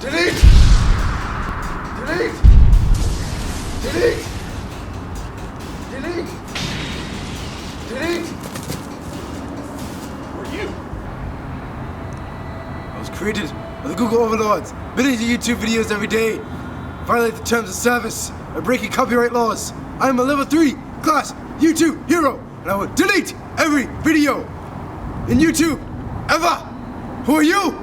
Delete! Delete! Delete! Delete! Delete! Who are you? I was created by the Google overlords, millions of YouTube videos every day. Violate the terms of service by breaking copyright laws. I am a level 3 class YouTube hero, and I will delete every video in YouTube ever. Who are you?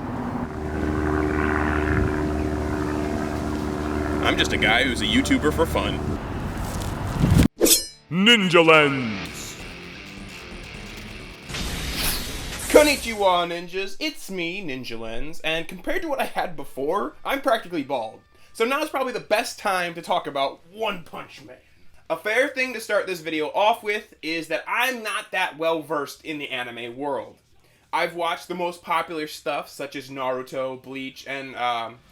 I'm just a guy who's a YouTuber for fun. Ninjalens! Konnichiwa, ninjas. It's me, Ninjalens, and compared to what I had before, I'm practically bald. So now's probably the best time to talk about One Punch Man. A fair thing to start this video off with is that I'm not that well versed in the anime world. I've watched the most popular stuff, such as Naruto, Bleach, and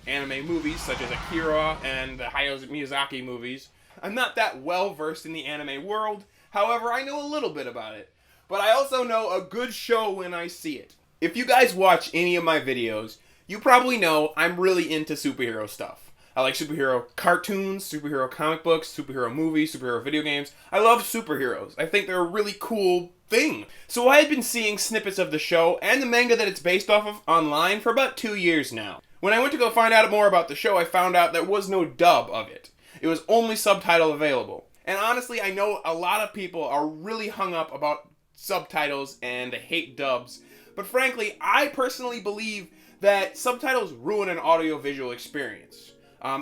anime movies, such as Akira and the Hayao Miyazaki movies. I'm not that well versed in the anime world, however, I know a little bit about it. But I also know a good show when I see it. If you guys watch any of my videos, you probably know I'm really into superhero stuff. I like superhero cartoons, superhero comic books, superhero movies, superhero video games. I love superheroes. I think they're a really cool thing. So I had been seeing snippets of the show and the manga that it's based off of online for about 2 years now. When I went to go find out more about the show, I found out there was no dub of it. It was only subtitle available. And honestly, I know a lot of people are really hung up about subtitles and they hate dubs. But frankly, I personally believe that subtitles ruin an audiovisual experience.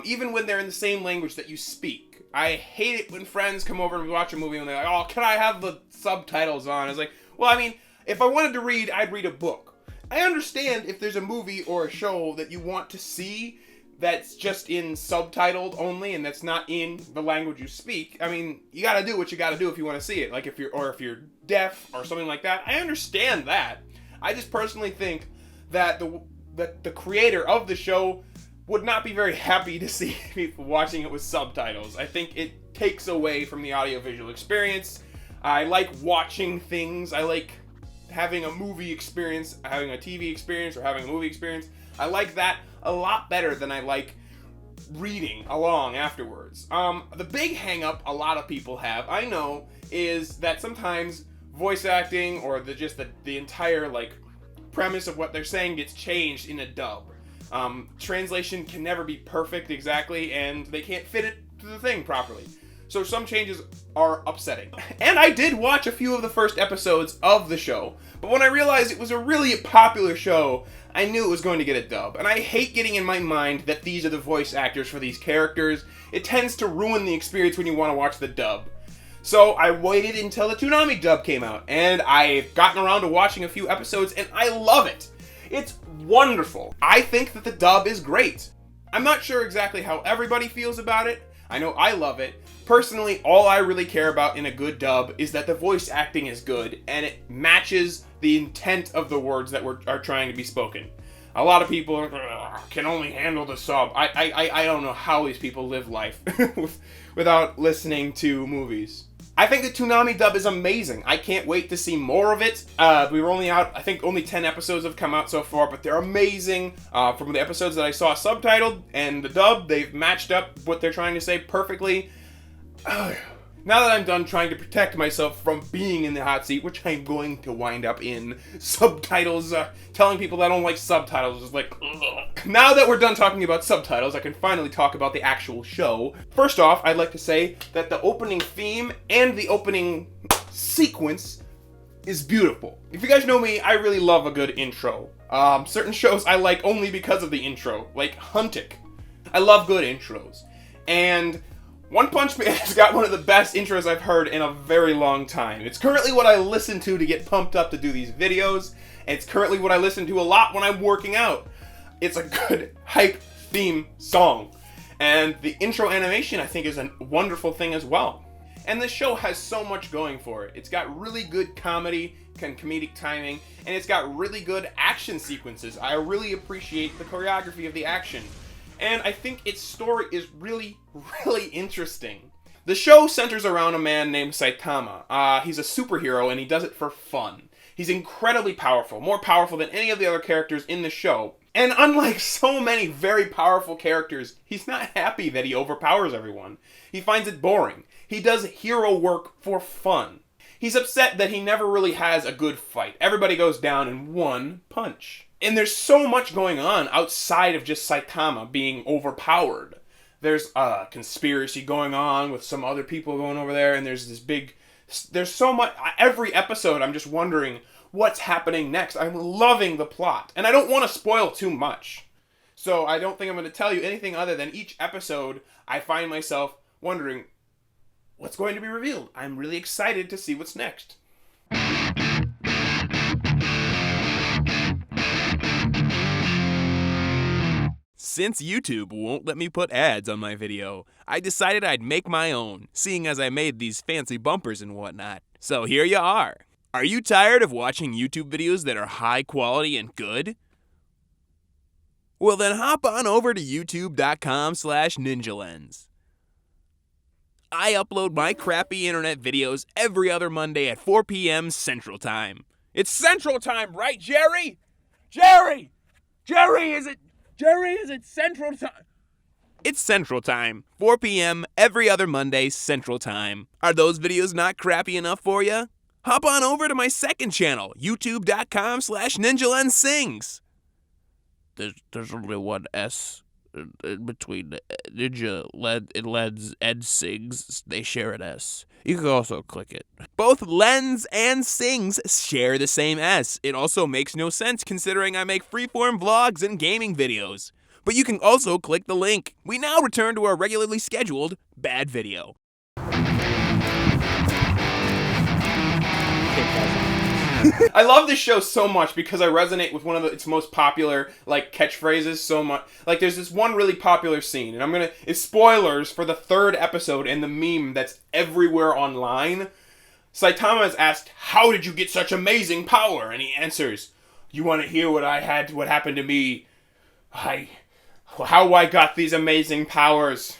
Even when they're in the same language that you speak. I hate it when friends come over and watch a movie and they're like, oh, can I have the subtitles on? It's like, well, I mean, if I wanted to read, I'd read a book. I understand if there's a movie or a show that you want to see that's just in subtitled only and that's not in the language you speak. I mean, you gotta do what you gotta do if you want to see it. Like if you're deaf or something like that. I understand that. I just personally think that the creator of the show would not be very happy to see people watching it with subtitles. I think it takes away from the audiovisual experience. I like watching things. I like having a movie experience, having a TV experience, or having a movie experience. I like that a lot better than I like reading along afterwards. The big hang-up a lot of people have, I know, is that sometimes voice acting or the entire premise of what they're saying gets changed in a dub. Translation can never be perfect exactly, and they can't fit it to the thing properly. So some changes are upsetting. And I did watch a few of the first episodes of the show, but when I realized it was a really popular show, I knew it was going to get a dub. And I hate getting in my mind that these are the voice actors for these characters. It tends to ruin the experience when you want to watch the dub. So I waited until the Toonami dub came out, and I've gotten around to watching a few episodes, and I love it. It's wonderful. I think that the dub is great. I'm not sure exactly how everybody feels about it. I know I love it. Personally, all I really care about in a good dub is that the voice acting is good and it matches the intent of the words that are trying to be spoken. A lot of people can only handle the sub. I don't know how these people live life without listening to movies. I think the Toonami dub is amazing. I can't wait to see more of it. We were only out, I think only 10 episodes have come out so far, but they're amazing. From the episodes that I saw subtitled and the dub, they've matched up what they're trying to say perfectly. Now that I'm done trying to protect myself from being in the hot seat, which I'm going to wind up in, subtitles, telling people I don't like subtitles is like, ugh. Now that we're done talking about subtitles, I can finally talk about the actual show. First off, I'd like to say that the opening theme and the opening sequence is beautiful. If you guys know me, I really love a good intro. Certain shows I like only because of the intro, like Huntic. I love good intros. And One Punch Man has got one of the best intros I've heard in a very long time. It's currently what I listen to get pumped up to do these videos. And it's currently what I listen to a lot when I'm working out. It's a good hype theme song. And the intro animation, I think, is a wonderful thing as well. And this show has so much going for it. It's got really good comedy and comedic timing, and it's got really good action sequences. I really appreciate the choreography of the action. And I think its story is really, really interesting. The show centers around a man named Saitama. He's a superhero and he does it for fun. He's incredibly powerful, more powerful than any of the other characters in the show. And unlike so many very powerful characters, he's not happy that he overpowers everyone. He finds it boring. He does hero work for fun. He's upset that he never really has a good fight. Everybody goes down in one punch. And there's so much going on outside of just Saitama being overpowered. There's a conspiracy going on with some other people going over there, and there's so much. Every episode I'm just wondering what's happening next. I'm loving the plot, and I don't want to spoil too much. So I don't think I'm going to tell you anything other than each episode I find myself wondering what's going to be revealed. I'm really excited to see what's next. Since YouTube won't let me put ads on my video, I decided I'd make my own, seeing as I made these fancy bumpers and whatnot. So here you are. Are you tired of watching YouTube videos that are high quality and good? Well then hop on over to youtube.com/Ninjalens. I upload my crappy internet videos every other Monday at 4 p.m. Central Time. It's Central Time, right, Jerry? Jerry, is it Central Time? It's Central Time, 4 p.m. every other Monday, Central Time. Are those videos not crappy enough for you? Hop on over to my second channel, youtube.com/NinjaLensSings. There's only one S in between Ninjalens and Sings. They share an S. You can also click it. Both Lens and Sings share the same S. It also makes no sense considering I make freeform vlogs and gaming videos. But you can also click the link. We now return to our regularly scheduled bad video. I love this show so much because I resonate with one of its most popular catchphrases so much. Like there's this one really popular scene, and it's spoilers for the third episode and the meme that's everywhere online. Saitama is asked, "How did you get such amazing power?" And he answers, "You want to hear what happened to me? How I got these amazing powers.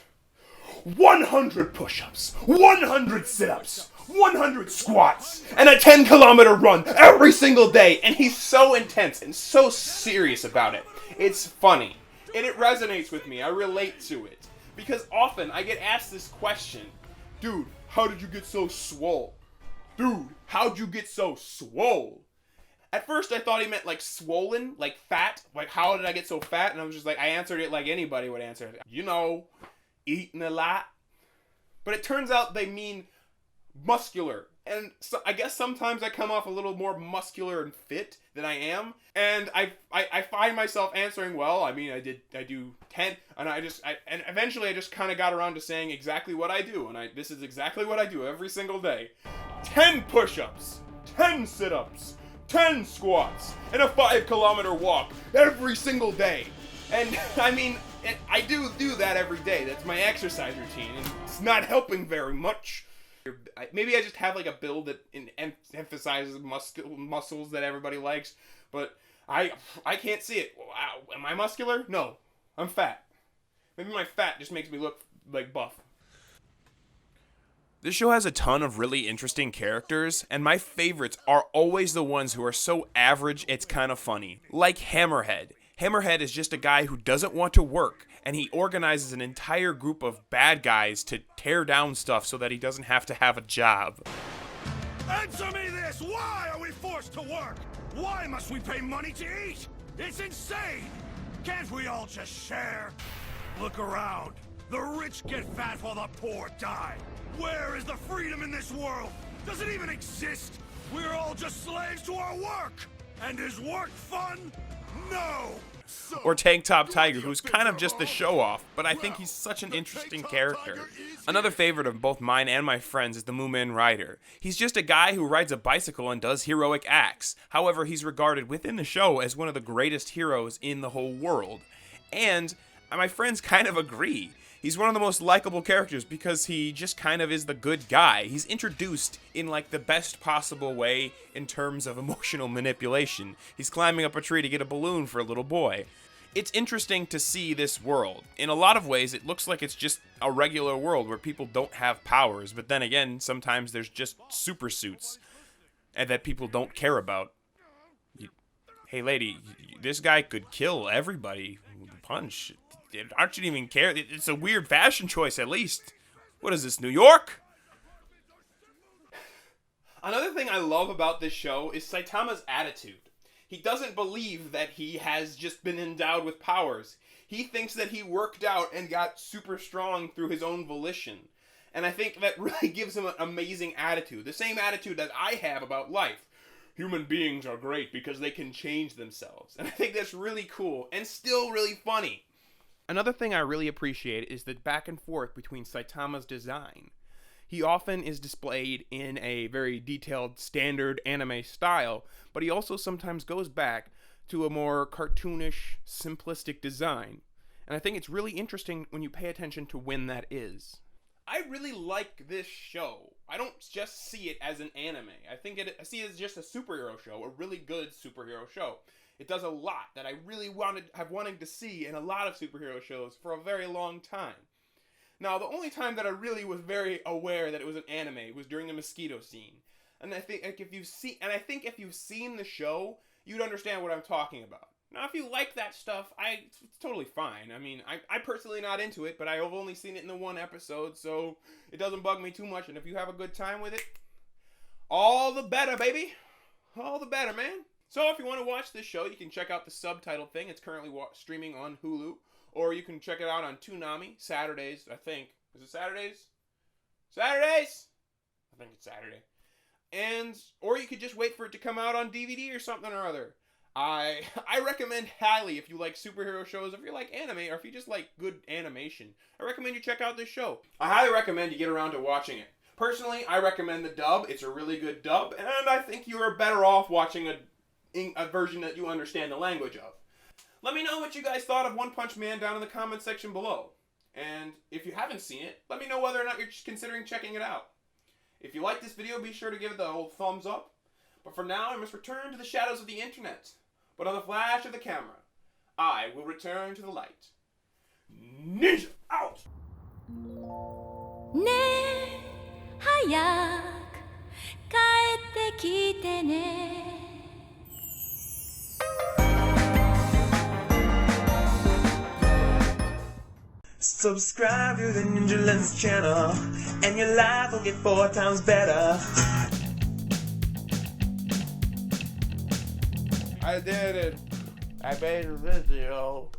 100 push-ups, 100 sit-ups, 100 squats, and a 10-kilometer run every single day." And he's so intense and so serious about it. It's funny. And it resonates with me. I relate to it. Because often I get asked this question. Dude, how did you get so swole? Dude, how'd you get so swole? At first I thought he meant swollen, fat. How did I get so fat? And I was just I answered it like anybody would answer it. Eating a lot. But it turns out they mean muscular. And so I guess sometimes I come off a little more muscular and fit than I am. And I find myself answering, well, I do 10, and and eventually I just kind of got around to saying exactly what I do. And this is exactly what I do every single day. 10 push-ups, 10 sit-ups, 10 squats, and a 5-kilometer walk every single day. And I do that every day. That's my exercise routine, and it's not helping very much. Maybe I just have a build that emphasizes muscles that everybody likes, but I can't see it. Wow, am I muscular? No, I'm fat. Maybe my fat just makes me look buff. This show has a ton of really interesting characters, and my favorites are always the ones who are so average it's kind of funny. Like Hammerhead. Hammerhead is just a guy who doesn't want to work, and he organizes an entire group of bad guys to tear down stuff so that he doesn't have to have a job. Answer me this! Why are we forced to work? Why must we pay money to eat? It's insane! Can't we all just share? Look around. The rich get fat while the poor die. Where is the freedom in this world? Does it even exist? We're all just slaves to our work! And is work fun? No! Or Tank Top Tiger, who's kind of just the show-off, but I think he's such an interesting character. Another favorite of both mine and my friends is the Moomin Rider. He's just a guy who rides a bicycle and does heroic acts. However, he's regarded within the show as one of the greatest heroes in the whole world. And my friends kind of agree. He's one of the most likable characters because he just kind of is the good guy. He's introduced in the best possible way in terms of emotional manipulation. He's climbing up a tree to get a balloon for a little boy. It's interesting to see this world. In a lot of ways, it looks like it's just a regular world where people don't have powers, but then again, sometimes there's just super suits. and that people don't care about. Hey, lady, this guy could kill everybody with a punch. Aren't you even care? It's a weird fashion choice, at least. What is this, New York? Another thing I love about this show is Saitama's attitude. He doesn't believe that he has just been endowed with powers. He thinks that he worked out and got super strong through his own volition. And I think that really gives him an amazing attitude. The same attitude that I have about life. Human beings are great because they can change themselves. And I think that's really cool and still really funny. Another thing I really appreciate is the back and forth between Saitama's design. He often is displayed in a very detailed, standard anime style, but he also sometimes goes back to a more cartoonish, simplistic design. And I think it's really interesting when you pay attention to when that is. I really like this show. I don't just see it as an anime. I see it as just a superhero show, a really good superhero show. It does a lot that I really have wanted to see in a lot of superhero shows for a very long time. Now, the only time that I really was very aware that it was an anime was during the mosquito scene. And I think if you've seen the show, you'd understand what I'm talking about. Now, if you like that stuff, it's totally fine. I mean, I personally not into it, but I've only seen it in the one episode, so it doesn't bug me too much. And if you have a good time with it, all the better, baby. All the better, man. So if you want to watch this show, you can check out the subtitle thing. It's currently streaming on Hulu. Or you can check it out on Toonami, Saturdays, I think. Is it Saturdays? Saturdays? I think it's Saturday. Or you could just wait for it to come out on DVD or something or other. I recommend highly, if you like superhero shows, if you like anime, or if you just like good animation, I recommend you check out this show. I highly recommend you get around to watching it. Personally, I recommend the dub. It's a really good dub, and I think you are better off watching a version that you understand the language of. Let me know what you guys thought of One Punch Man down in the comment section below. And if you haven't seen it, let me know whether or not you're considering checking it out. If you like this video, be sure to give it the old thumbs up. But for now, I must return to the shadows of the internet. But on the flash of the camera, I will return to the light. Ninja out! ねえ早く帰ってきてね Subscribe to the Ninjalens channel, and your life will get 4 times better. I did it. I made a video.